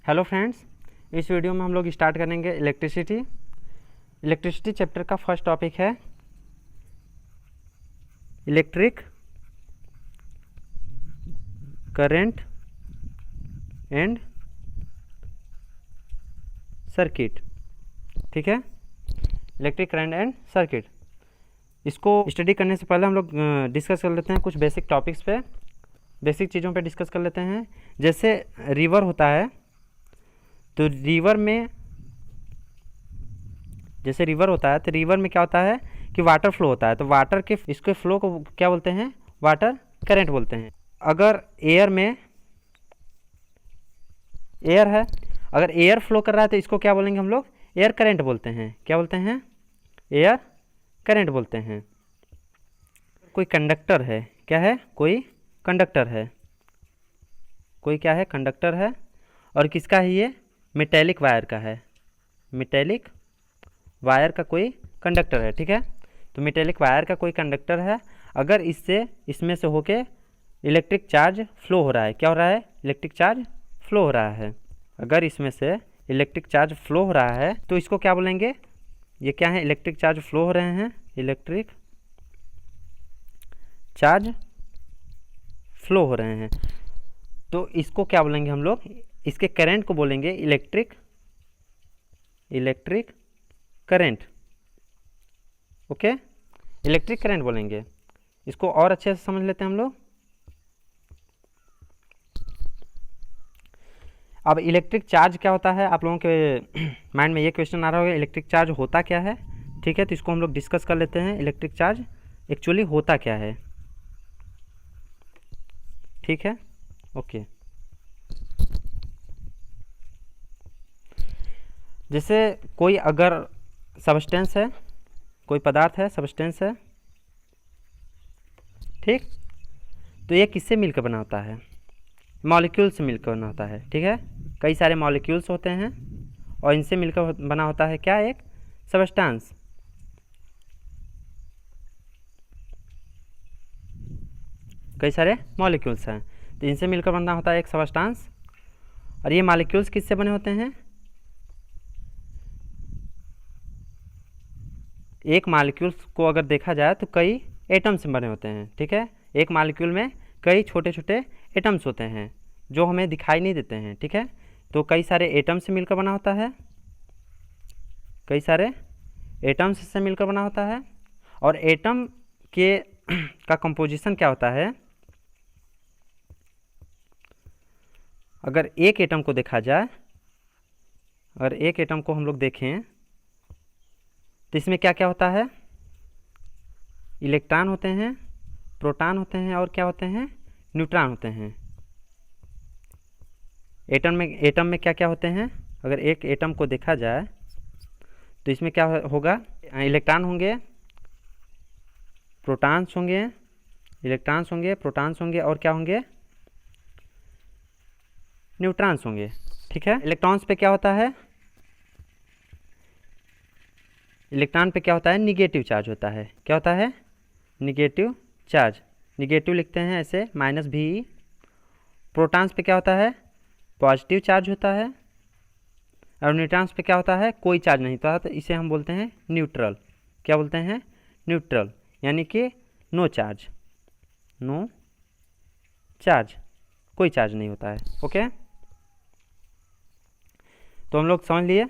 Hello friends, इस video में हम लोग स्टार्ट करेंगे इलेक्ट्रिसिटी चैप्टर का फर्स्ट टॉपिक है इलेक्ट्रिक करंट एंड सर्किट। ठीक है, इलेक्ट्रिक करंट एंड सर्किट। इसको स्टडी करने से पहले हम लोग डिस्कस कर लेते हैं कुछ बेसिक टॉपिक्स पे, बेसिक चीज़ों पे डिस्कस कर लेते हैं। जैसे रिवर होता है तो रिवर में क्या होता है कि वाटर फ्लो होता है। तो वाटर के इसके फ्लो को क्या बोलते हैं? वाटर करंट बोलते हैं। अगर एयर है, अगर एयर फ्लो कर रहा है तो इसको क्या बोलेंगे हम लोग? एयर करंट बोलते हैं। क्या बोलते हैं? एयर करंट बोलते हैं। कोई कंडक्टर है, क्या है? कोई कंडक्टर है, कोई क्या है? कंडक्टर है। और किसका है ये? मेटेलिक वायर का है। मेटेलिक वायर का कोई कंडक्टर है। ठीक है, तो मेटेलिक वायर का कोई कंडक्टर है। अगर इसमें से होके इलेक्ट्रिक चार्ज फ्लो हो रहा है, क्या हो रहा है? इलेक्ट्रिक चार्ज फ्लो हो रहा है। अगर इसमें से इलेक्ट्रिक चार्ज फ्लो हो रहा है तो इसको क्या बोलेंगे? ये क्या है? इलेक्ट्रिक चार्ज फ्लो हो रहे हैं, इलेक्ट्रिक चार्ज फ्लो हो रहे हैं। तो इसको क्या बोलेंगे हम लोग? इसके करंट को बोलेंगे electric current. Okay, electric current बोलेंगे। इसको और अच्छे से समझ लेते हैं हम लोग। अब इलेक्ट्रिक चार्ज क्या होता है? आप लोगों के माइंड में ये क्वेश्चन आ रहा होगा, इलेक्ट्रिक चार्ज होता क्या है? ठीक है, तो इसको हम लोग डिस्कस कर लेते हैं। इलेक्ट्रिक चार्ज एक्चुअली होता क्या है? ठीक है, ओके। जैसे कोई अगर सबस्टेंस है, कोई पदार्थ है, सबस्टेंस है, ठीक, तो ये किससे मिलकर बना होता है? मॉलिक्यूल से मिलकर बना होता है। ठीक है, कई सारे मॉलिक्यूल्स होते हैं और इनसे मिलकर बना होता है क्या? एक सबस्टेंस। कई सारे मॉलिक्यूल्स हैं तो इनसे मिलकर बना होता है एक सबस्टेंस। और ये मॉलिक्यूल्स किससे बने होते हैं? एक मॉलिक्यूल्स को अगर देखा जाए तो कई एटम से बने होते हैं। ठीक है, एक मॉलिक्यूल में कई छोटे छोटे एटम्स होते हैं जो हमें दिखाई नहीं देते हैं। ठीक है, तो कई सारे एटम से मिलकर बना होता है, कई सारे एटम्स से मिलकर बना होता है। और एटम के का कंपोजिशन क्या होता है? अगर एक एटम को देखा जाए, अगर एक एटम को हम लोग देखें तो इसमें क्या क्या होता है? इलेक्ट्रॉन होते हैं, प्रोटॉन होते हैं और क्या होते हैं? न्यूट्रॉन होते हैं। एटम में क्या क्या होते हैं? अगर एक एटम को देखा जाए तो इसमें क्या होगा? इलेक्ट्रॉन होंगे, प्रोटॉन्स होंगे, इलेक्ट्रॉन्स होंगे, प्रोटॉन्स होंगे और क्या होंगे? न्यूट्रॉन्स होंगे। ठीक है, इलेक्ट्रॉन्स पे क्या होता है? इलेक्ट्रॉन पे क्या होता है? निगेटिव चार्ज होता है। क्या होता है? Negative charge. निगेटिव लिखते हैं ऐसे -VE। प्रोटॉन्स पे क्या होता है? पॉजिटिव चार्ज होता है। और न्यूट्रॉन्स पे क्या होता है? कोई चार्ज नहीं होता, तो इसे हम बोलते हैं न्यूट्रल। क्या बोलते हैं? न्यूट्रल, यानी कि नो चार्ज, नो चार्ज, कोई चार्ज नहीं होता है। ओके, तो हम लोग समझ लिए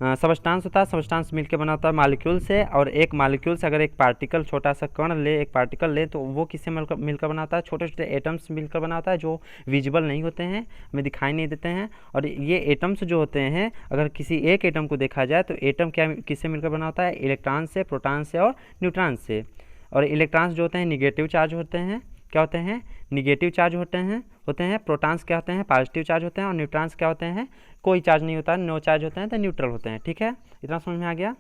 सबस्टेंस होता है, सबस्टेंस मिलकर बना होता है मॉलिक्यूल से। और एक मॉलिक्यूल से अगर एक पार्टिकल, छोटा सा कण ले, एक पार्टिकल ले, तो वो किससे मिलकर बना होता है? छोटे छोटे एटम्स मिलकर बना होता है जो विजिबल नहीं होते हैं, हमें दिखाई नहीं देते हैं। और ये एटम्स जो होते हैं, अगर किसी एक एटम को देखा जाए तो एटम क्या किससे मिलकर बना होता है? इलेक्ट्रॉन से, प्रोटॉन से और न्यूट्रॉन से। और इलेक्ट्रॉन्स जो होते हैं निगेटिव चार्ज होते हैं। क्या होते हैं? निगेटिव चार्ज होते हैं। प्रोटॉन्स क्या होते हैं? पॉजिटिव चार्ज होते हैं। और न्यूट्रॉन्स क्या होते हैं? कोई चार्ज नहीं होता है, नो चार्ज होते हैं, तो न्यूट्रल होते हैं। ठीक है, इतना समझ में आ गया?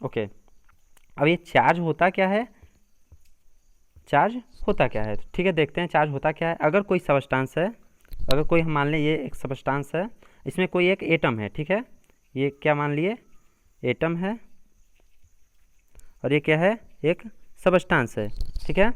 ओके, अब ये चार्ज होता क्या है? चार्ज होता क्या है? ठीक है, देखते हैं चार्ज होता क्या है। अगर कोई सबस्टेंस है, अगर कोई हम मान लें ये एक सबस्टेंस है, इसमें कोई एक एटम है। ठीक है, ये क्या मान लिए? एटम है। और ये क्या है? एक सबस्टेंस है। ठीक है,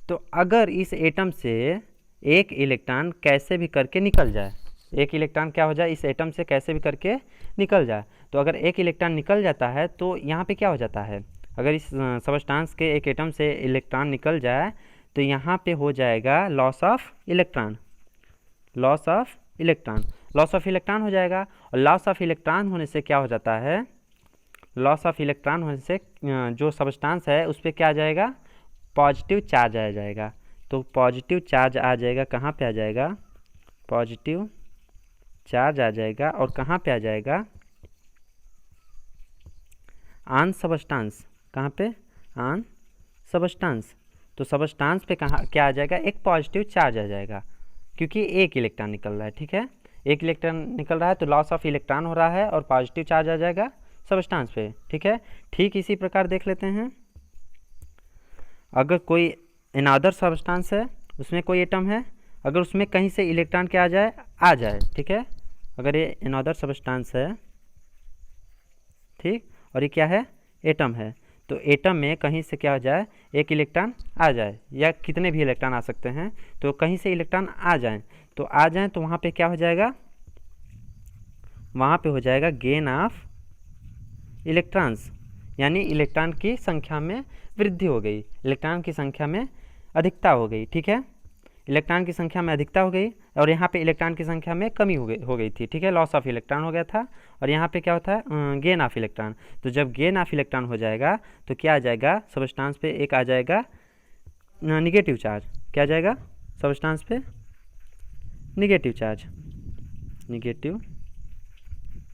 तो अगर इस एटम से एक इलेक्ट्रॉन कैसे भी करके निकल जाए, एक इलेक्ट्रॉन क्या हो जाए, इस एटम से कैसे भी करके निकल जाए। तो अगर एक इलेक्ट्रॉन निकल जाता है तो यहाँ पे क्या हो जाता है, अगर इस सबस्टांस के एक एटम से इलेक्ट्रॉन निकल जाए तो यहाँ पे हो जाएगा loss of electron, loss of electron, loss of electron हो जाएगा। और लॉस ऑफ इलेक्ट्रॉन होने से क्या हो जाता है, लॉस ऑफ इलेक्ट्रॉन होने से जो सबस्टांस है उस पर क्या आ जाएगा, पॉजिटिव चार्ज आ जाएगा। तो पॉजिटिव चार्ज आ जाएगा, कहाँ पे आ जाएगा, पॉजिटिव चार्ज आ जाएगा और कहाँ पे आ जाएगा, ऑन सबस्टांस, कहाँ पे, ऑन सबस्टांस। तो सबस्टांस पे कहाँ क्या आ जाएगा, एक पॉजिटिव चार्ज आ जाएगा, क्योंकि एक इलेक्ट्रॉन निकल रहा है, ठीक है, एक इलेक्ट्रॉन निकल रहा है तो लॉस ऑफ इलेक्ट्रॉन हो रहा है और पॉजिटिव चार्ज आ जाएगा सबस्टांस पे, ठीक है। ठीक इसी प्रकार देख लेते हैं, अगर कोई अनदर सबस्टांस है, उसमें कोई एटम है, अगर उसमें कहीं से इलेक्ट्रॉन क्या आ जाए, ठीक है, अगर ये अनदर सबस्टांस है, ठीक, और ये क्या है, एटम है, तो एटम में कहीं से क्या हो जाए, एक इलेक्ट्रॉन आ जाए या कितने भी इलेक्ट्रॉन आ सकते हैं, तो कहीं से इलेक्ट्रॉन आ जाएं, तो वहाँ पे क्या हो जाएगा, वहाँ पे हो जाएगा गेन ऑफ इलेक्ट्रॉन्स, यानी इलेक्ट्रॉन की संख्या में वृद्धि हो गई, इलेक्ट्रॉन की संख्या में अधिकता हो गई, ठीक है, इलेक्ट्रॉन की संख्या में अधिकता हो गई और यहाँ पे इलेक्ट्रॉन की संख्या में कमी हो गई थी, ठीक है, लॉस ऑफ इलेक्ट्रॉन हो गया था। और यहाँ पे क्या होता है, गेन ऑफ इलेक्ट्रॉन। तो जब गेन ऑफ इलेक्ट्रॉन हो जाएगा तो क्या आ जाएगा, सबस्टांस पे एक आ जाएगा निगेटिव चार्ज, क्या आ जाएगा, सबस्टांस पे निगेटिव चार्ज, निगेटिव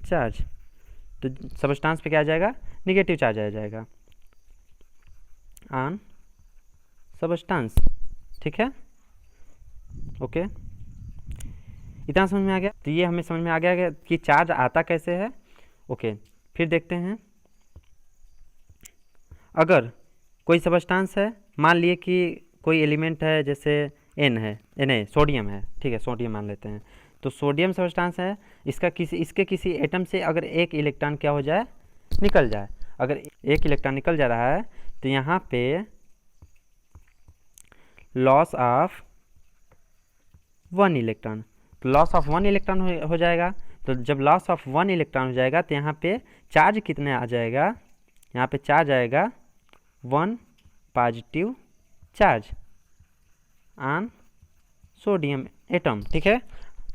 चार्ज, तो सबस्टांस पे क्या आ जाएगा, निगेटिव चार्ज आ जाएगा ऑन सबस्टांस, ठीक है, ओके। इतना समझ में आ गया, तो ये हमें समझ में आ गया कि चार्ज आता कैसे है, ओके। फिर देखते हैं, अगर कोई सबस्टांस है, मान लिए कि कोई एलिमेंट है, जैसे एन है, Na सोडियम है, ठीक है, सोडियम मान लेते हैं, तो सोडियम सबस्टांस है, इसके किसी एटम से अगर एक इलेक्ट्रॉन क्या हो जाए, निकल जाए, अगर एक इलेक्ट्रॉन निकल जा रहा है तो यहाँ पे लॉस ऑफ वन इलेक्ट्रॉन, तो लॉस ऑफ वन इलेक्ट्रॉन हो जाएगा। तो जब लॉस ऑफ वन इलेक्ट्रॉन हो जाएगा तो यहाँ पे चार्ज कितने आ जाएगा, यहाँ पे चार्ज आएगा one positive charge on sodium atom, ठीक है,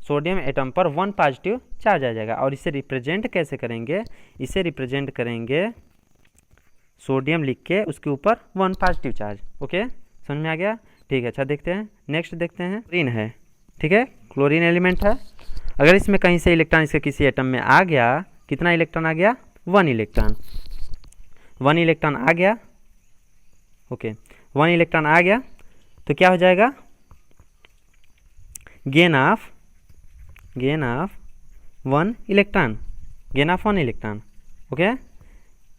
सोडियम एटम पर वन पॉजिटिव चार्ज आ जाएगा। और इसे रिप्रेजेंट कैसे करेंगे, इसे रिप्रेजेंट करेंगे सोडियम लिख के उसके ऊपर वन पॉजिटिव चार्ज, ओके, समझ में आ गया, ठीक है। अच्छा देखते हैं, नेक्स्ट देखते हैं, क्लोरीन है, ठीक है, क्लोरीन एलिमेंट है, अगर इसमें कहीं से इलेक्ट्रॉन इसके किसी एटम में आ गया, कितना इलेक्ट्रॉन आ गया, वन इलेक्ट्रॉन, वन इलेक्ट्रॉन आ गया, ओके, वन इलेक्ट्रॉन आ गया तो क्या हो जाएगा, gain of one electron, gain of one electron, okay,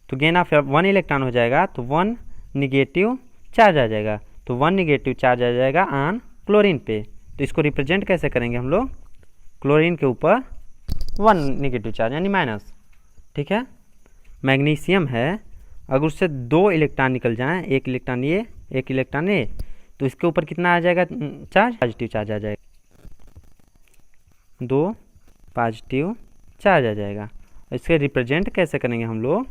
तो गेन ऑफ वन इलेक्ट्रॉन हो जाएगा तो वन निगेटिव चार्ज आ जाएगा, तो वन निगेटिव चार्ज आ जाएगा ऑन क्लोरीन पे। तो इसको रिप्रेजेंट कैसे करेंगे हम लोग, क्लोरीन के ऊपर वन निगेटिव चार्ज यानी माइनस, ठीक है। मैग्नीशियम है, अगर उससे दो इलेक्ट्रॉन निकल जाएं, एक इलेक्ट्रॉन ये, एक इलेक्ट्रॉन ये, तो इसके ऊपर कितना आ जाएगा चार्ज, पॉजिटिव चार्ज आ जाएगा, दो पॉजिटिव चार्ज आ जाएगा। इसके रिप्रेजेंट कैसे करेंगे हम लोग,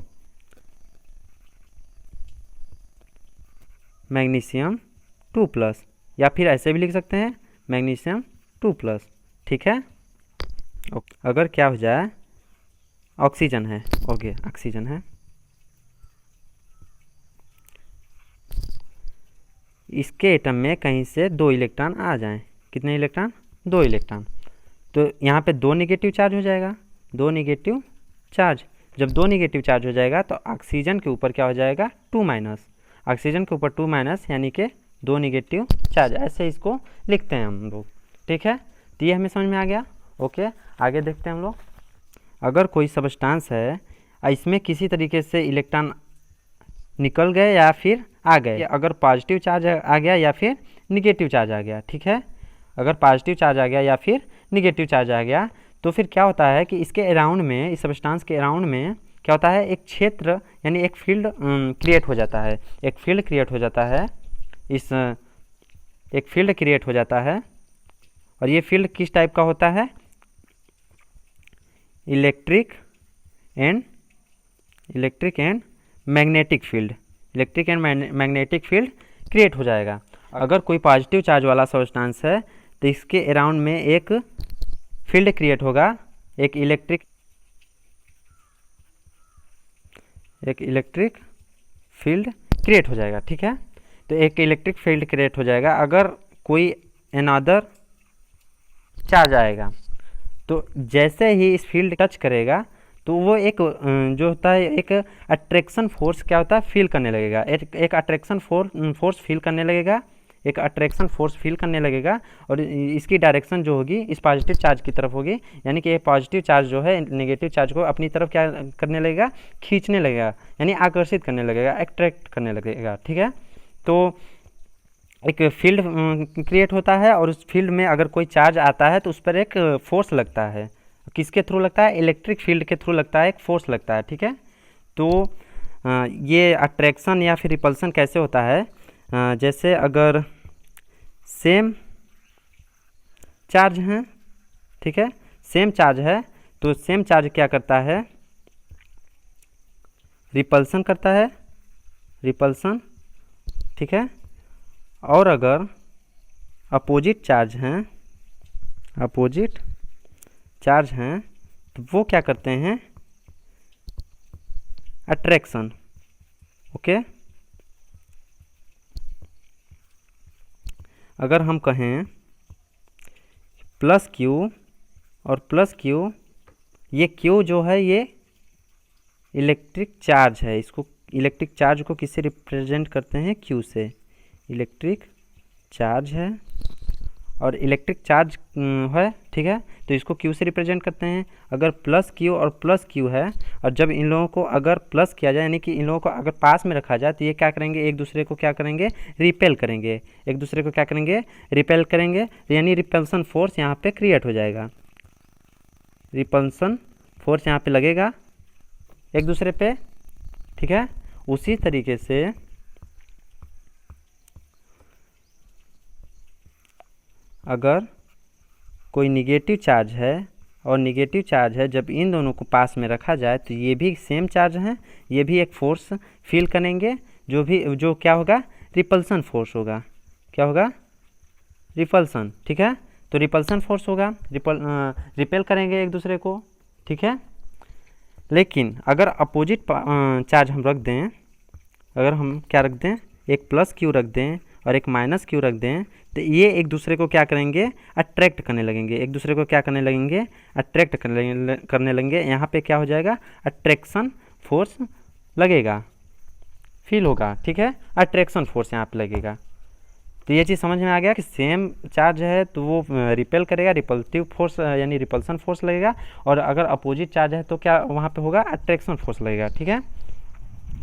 मैग्नीशियम 2+, या फिर ऐसे भी लिख सकते हैं मैग्नीशियम 2+, ठीक है। अगर क्या हो जाए, ऑक्सीजन है, ओके, ऑक्सीजन है, इसके एटम में कहीं से दो इलेक्ट्रॉन आ जाएं, कितने इलेक्ट्रॉन, दो इलेक्ट्रॉन, तो यहाँ पे दो निगेटिव चार्ज हो जाएगा, दो निगेटिव चार्ज, जब दो निगेटिव चार्ज हो जाएगा तो ऑक्सीजन के ऊपर क्या हो जाएगा, 2-, ऑक्सीजन के ऊपर 2-, यानी कि दो निगेटिव चार्ज, ऐसे इसको लिखते हैं हम लोग, ठीक है। तो ये हमें समझ में आ गया, ओके। आगे देखते हैं हम लोग, अगर कोई सबस्टांस है, इसमें किसी तरीके से इलेक्ट्रॉन निकल गए या फिर आ गए, अगर पॉजिटिव चार्ज आ गया या फिर निगेटिव चार्ज आ गया, ठीक है, अगर पॉजिटिव चार्ज आ गया या फिर निगेटिव चार्ज आ गया, तो फिर क्या होता है कि इसके अराउंड में, इस सबस्टांस के अराउंड में क्या होता है, एक क्षेत्र यानी एक फील्ड क्रिएट हो जाता है, एक फील्ड क्रिएट हो जाता है, एक फील्ड क्रिएट हो जाता है। और ये फील्ड किस टाइप का होता है, electric and magnetic field, electric and magnetic field create हो जाएगा। अगर कोई पॉजिटिव चार्ज वाला सब्सटेंस है तो इसके अराउंड में एक फील्ड क्रिएट होगा, एक इलेक्ट्रिक फील्ड क्रिएट हो जाएगा। ठीक है, तो एक इलेक्ट्रिक फील्ड क्रिएट हो जाएगा। अगर कोई अनदर चार्ज आएगा तो जैसे ही इस फील्ड टच करेगा तो वो एक जो होता है एक अट्रैक्शन फोर्स क्या होता है फील करने लगेगा, एक अट्रैक्शन फोर्स फील करने लगेगा, एक अट्रैक्शन फोर्स फील करने लगेगा और इसकी डायरेक्शन जो होगी इस पॉजिटिव चार्ज की तरफ होगी। यानी कि ये पॉजिटिव चार्ज जो है नेगेटिव चार्ज को अपनी तरफ क्या करने लगेगा, खींचने लगेगा, यानी आकर्षित करने लगेगा, अट्रैक्ट करने लगेगा। ठीक है, तो एक फील्ड क्रिएट होता है और उस फील्ड में अगर कोई चार्ज आता है तो उस पर एक फोर्स लगता है। किसके थ्रू लगता है, इलेक्ट्रिक फील्ड के थ्रू लगता है, एक फोर्स लगता है। ठीक है, तो ये अट्रैक्शन या फिर रिपल्सन कैसे होता है, जैसे अगर सेम चार्ज हैं, ठीक है, सेम चार्ज है तो सेम चार्ज क्या करता है, रिपल्सन करता है, रिपल्सन। ठीक है, और अगर अपोजिट चार्ज हैं, अपोजिट चार्ज हैं तो वो क्या करते हैं, अट्रैक्शन। ओके, अगर हम कहें प्लस क्यू और प्लस क्यू, ये क्यू जो है ये इलेक्ट्रिक चार्ज है, इसको इलेक्ट्रिक चार्ज को किससे रिप्रेजेंट करते हैं, क्यू से। इलेक्ट्रिक चार्ज है और इलेक्ट्रिक चार्ज है, ठीक है, तो इसको क्यू से रिप्रेजेंट करते हैं। अगर प्लस क्यू और प्लस क्यू है और जब इन लोगों को अगर प्लस किया जाए, यानी कि इन लोगों को अगर पास में रखा जाए तो ये क्या करेंगे, एक दूसरे को क्या करेंगे, रिपेल करेंगे, एक दूसरे को क्या करेंगे, रिपेल करेंगे, यानी रिपल्सन फोर्स यहाँ पे क्रिएट हो जाएगा, रिपल्सन फोर्स यहाँ पे लगेगा एक दूसरे पे। ठीक है, उसी तरीके से अगर कोई निगेटिव चार्ज है और निगेटिव चार्ज है, जब इन दोनों को पास में रखा जाए तो ये भी सेम चार्ज हैं, ये भी एक फोर्स फील करेंगे, जो क्या होगा, रिपल्सन फोर्स होगा। क्या होगा, रिपल्सन। ठीक है, तो रिपल्सन फोर्स होगा, रिपेल करेंगे एक दूसरे को। ठीक है, लेकिन अगर अपोजिट चार्ज हम रख दें, अगर हम क्या रख दें, एक प्लस क्यू रख दें और एक माइनस क्यू रख दें, तो ये एक दूसरे को क्या करेंगे, अट्रैक्ट करने लगेंगे, एक दूसरे को क्या करने लगेंगे, अट्रैक्ट करने लगेंगे। यहाँ पे क्या हो जाएगा, अट्रैक्शन फोर्स लगेगा, फील होगा। ठीक है, अट्रैक्शन फोर्स यहाँ पे लगेगा। तो ये चीज़ समझ में आ गया कि सेम चार्ज है तो वो रिपेल करेगा, रिपल्टिव फोर्स यानी रिपल्सन फोर्स लगेगा, और अगर अपोजिट चार्ज है तो क्या वहाँ पे होगा, अट्रैक्शन फोर्स लगेगा। ठीक है,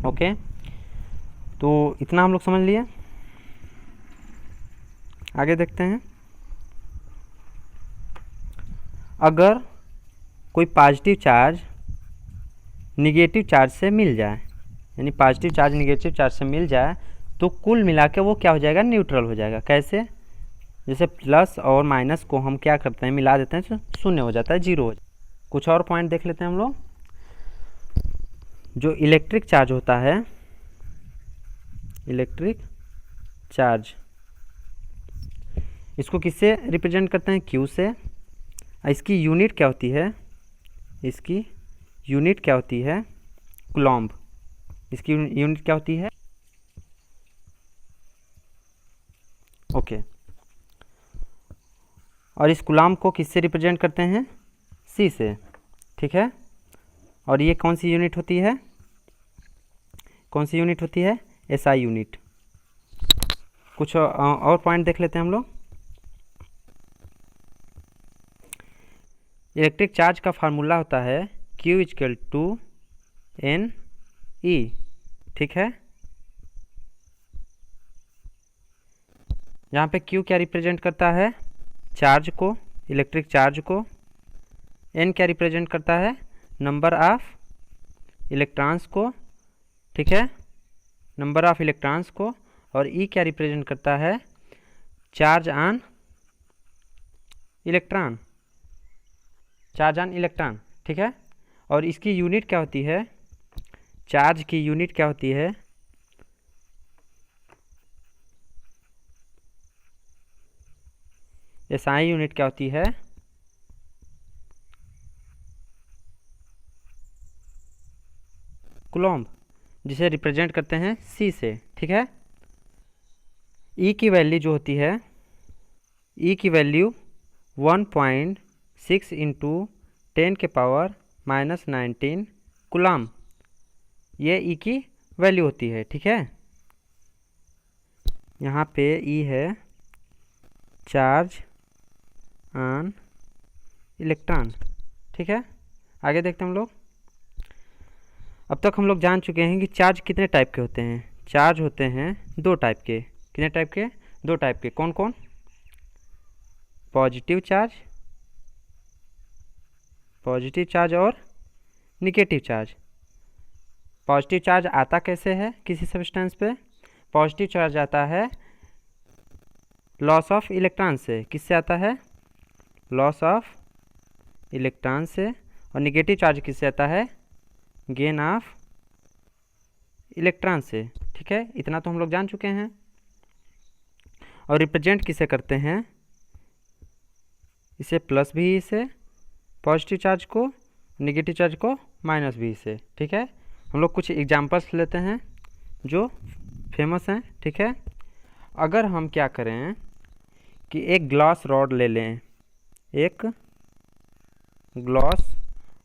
ओके, तो इतना हम लोग समझ लिए। आगे देखते हैं, अगर कोई पॉजिटिव चार्ज निगेटिव चार्ज से मिल जाए, यानी पॉजिटिव चार्ज निगेटिव चार्ज से मिल जाए तो कुल मिला के वो क्या हो जाएगा, न्यूट्रल हो जाएगा। कैसे, जैसे प्लस और माइनस को हम क्या करते हैं, मिला देते हैं तो शून्य हो जाता है, जीरो हो जाता है। कुछ और पॉइंट देख लेते हैं हम लोग। जो इलेक्ट्रिक चार्ज होता है, इलेक्ट्रिक चार्ज, इसको किससे रिप्रेजेंट करते हैं, क्यू से। इसकी यूनिट क्या होती है, इसकी यूनिट क्या होती है, कूलम्ब। इसकी यूनिट क्या होती है, ओके। और इस कूलम्ब को किससे रिप्रेजेंट करते हैं, सी से। ठीक है, और ये कौन सी यूनिट होती है, कौन सी यूनिट होती है, एसआई यूनिट। कुछ और पॉइंट देख लेते हैं हम लोग। इलेक्ट्रिक चार्ज का फार्मूला होता है Q = NE। ठीक है, यहाँ पे Q क्या रिप्रेजेंट करता है, चार्ज को, इलेक्ट्रिक चार्ज को। N क्या रिप्रेजेंट करता है, नंबर ऑफ इलेक्ट्रॉन्स को। ठीक है, नंबर ऑफ इलेक्ट्रॉन्स को। और E क्या रिप्रेजेंट करता है, charge on electron, charge on electron. ठीक है। और इसकी यूनिट क्या होती है, चार्ज की यूनिट क्या होती है, एसआई यूनिट क्या होती है, कूलम्ब, जिसे रिप्रेजेंट करते हैं सी से, ठीक है। ई की वैल्यू जो होती है, ई की वैल्यू 1.6 इंटू 10⁻⁻19 कूलम्ब, ये ई की वैल्यू होती है, ठीक है। यहाँ पे ई है चार्ज ऑन इलेक्ट्रॉन, ठीक है। आगे देखते हैं हम लोग। अब तक हम लोग जान चुके हैं कि चार्ज कितने टाइप के होते हैं। चार्ज होते हैं दो टाइप के। कितने टाइप के, दो टाइप के। कौन कौन, पॉजिटिव चार्ज, पॉजिटिव चार्ज और निगेटिव चार्ज। पॉजिटिव चार्ज आता कैसे है किसी सब्सटेंस पे, पॉजिटिव चार्ज आता है लॉस ऑफ इलेक्ट्रॉन से। किससे आता है, लॉस ऑफ इलेक्ट्रॉन से। और निगेटिव चार्ज किससे आता है, गेन ऑफ इलेक्ट्रॉन से, ठीक है। इतना तो हम लोग जान चुके हैं। और रिप्रेजेंट किसे करते हैं, इसे प्लस भी से पॉजिटिव चार्ज को, निगेटिव चार्ज को माइनस भी से, ठीक है। हम लोग कुछ एग्जांपल्स लेते हैं जो फेमस हैं, ठीक है। अगर हम क्या करें कि एक ग्लास रॉड ले लें, एक ग्लास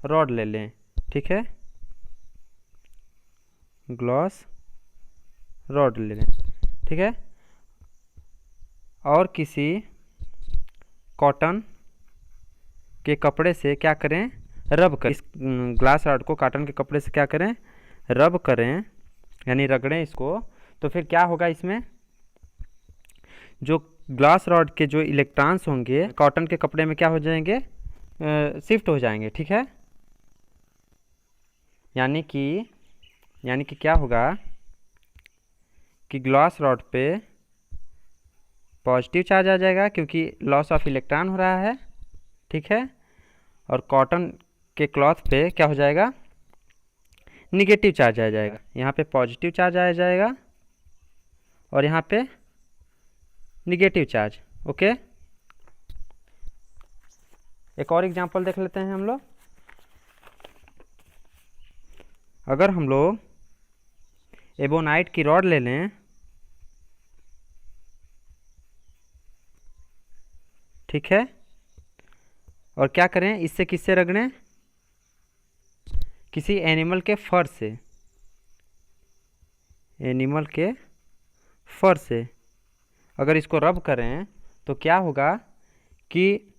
रॉड ले लें, ठीक है, ग्लास रॉड ले लें, ठीक है। और किसी कॉटन के कपड़े से क्या करें, रब करें। इस ग्लास रॉड को कॉटन के कपड़े से क्या करें, रब करें, यानी रगड़ें इसको। तो फिर क्या होगा, इसमें जो ग्लास रॉड के जो इलेक्ट्रॉन्स होंगे कॉटन के कपड़े में क्या हो जाएंगे, शिफ्ट हो जाएंगे, ठीक है। यानी कि क्या होगा कि ग्लास रॉड पे पॉजिटिव चार्ज आ जाएगा क्योंकि लॉस ऑफ इलेक्ट्रॉन हो रहा है, ठीक है। और कॉटन के क्लॉथ पे क्या हो जाएगा, निगेटिव चार्ज आ जाएगा। यहाँ पे पॉजिटिव चार्ज आ जाएगा और यहाँ पे निगेटिव चार्ज, ओके। एक और एग्जांपल देख लेते हैं हम लोग। अगर हम लोग एबोनाइट की रॉड ले लें, ठीक है, और क्या करें, इससे किससे रगड़ें, किसी एनिमल के फर से, एनिमल के फर से अगर इसको रब करें तो क्या होगा कि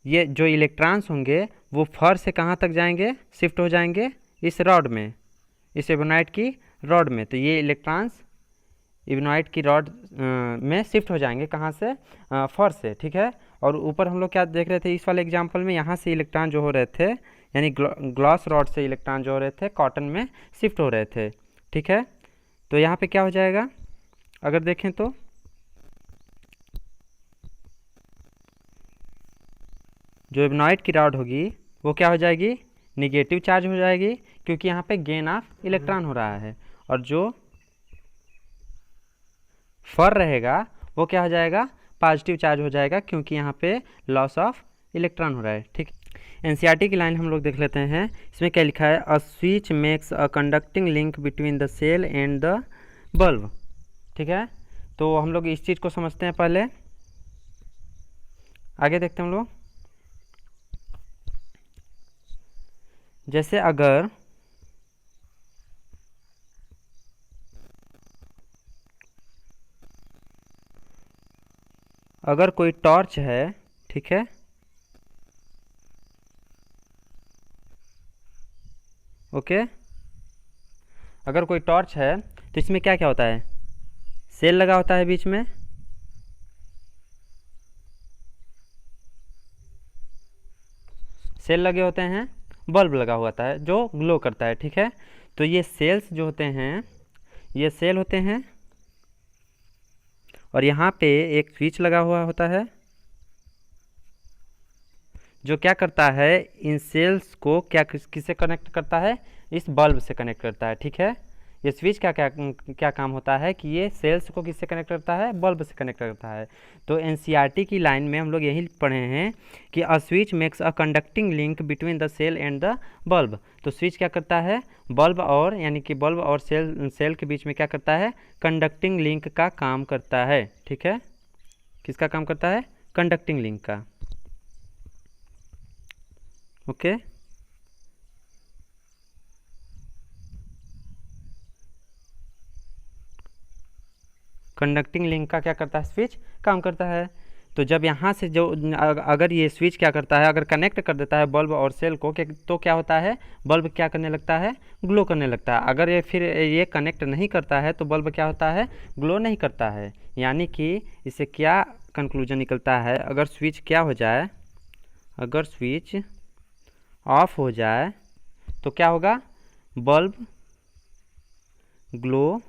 ये जो इलेक्ट्रॉन्स होंगे वो फर से कहाँ तक जाएंगे, शिफ्ट हो जाएंगे इस रॉड में, इस एबोनाइट की रॉड में। तो ये इलेक्ट्रॉन्स एबोनाइट की रॉड में शिफ्ट हो जाएंगे, कहाँ से, फर से, ठीक है। और ऊपर हम लोग क्या देख रहे थे इस वाले एग्जांपल में, यहाँ से इलेक्ट्रॉन जो हो रहे थे, यानी ग्लास रॉड से इलेक्ट्रॉन जो हो रहे थे कॉटन में शिफ्ट हो रहे थे, ठीक है। तो यहाँ पे क्या हो जाएगा, अगर देखें तो जो एबोनाइट की रॉड होगी वो क्या हो जाएगी, निगेटिव चार्ज हो जाएगी क्योंकि यहाँ पे गेन ऑफ इलेक्ट्रॉन हो रहा है। और जो फर रहेगा वो क्या हो जाएगा, पॉजिटिव चार्ज हो जाएगा क्योंकि यहाँ पे लॉस ऑफ इलेक्ट्रॉन हो रहा है, ठीक। एनसीईआरटी की लाइन हम लोग देख लेते हैं। इसमें क्या लिखा है, a switch makes a conducting link between the cell and the bulb, ठीक है। तो हम लोग इस चीज़ को समझते हैं पहले, आगे देखते हैं हम लोग। जैसे अगर कोई टॉर्च है, ठीक है, ओके, अगर कोई टॉर्च है तो इसमें क्या क्या होता है, सेल लगा होता है बीच में, सेल लगे होते हैं, बल्ब लगा हुआ होता है जो ग्लो करता है, ठीक है। तो ये सेल्स जो होते हैं ये सेल होते हैं और यहाँ पे एक स्विच लगा हुआ होता है जो क्या करता है, इन सेल्स को क्या किससे कनेक्ट करता है, इस बल्ब से कनेक्ट करता है। ठीक है, ये स्विच क्या क्या क्या काम होता है कि ये सेल्स को किससे कनेक्ट करता है, बल्ब से कनेक्ट करता है। तो एनसीईआरटी की लाइन में हम लोग यही पढ़े हैं कि a switch makes a conducting link between the cell and the bulb. तो स्विच क्या करता है, बल्ब और यानी कि बल्ब और सेल के बीच में क्या करता है, कंडक्टिंग लिंक का काम करता है। ठीक है, किसका काम करता है, कंडक्टिंग लिंक का। ओके, कंडक्टिंग लिंक का क्या करता है, स्विच काम करता है। तो जब यहाँ से जो अगर ये स्विच क्या करता है, अगर कनेक्ट कर देता है बल्ब और सेल को, तो क्या होता है, बल्ब क्या करने लगता है, ग्लो करने लगता है। अगर ये फिर ये कनेक्ट नहीं करता है तो बल्ब क्या होता है, ग्लो नहीं करता है। यानी कि इससे क्या कंक्लूजन निकलता है, अगर स्विच क्या हो जाए, अगर स्विच ऑफ हो जाए तो क्या होगा, बल्ब ग्लो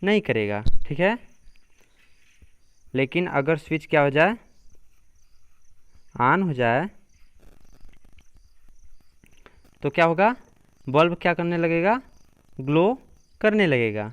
नहीं करेगा। ठीक है, लेकिन अगर स्विच क्या हो जाए, ऑन हो जाए, तो क्या होगा, बल्ब क्या करने लगेगा, ग्लो करने लगेगा।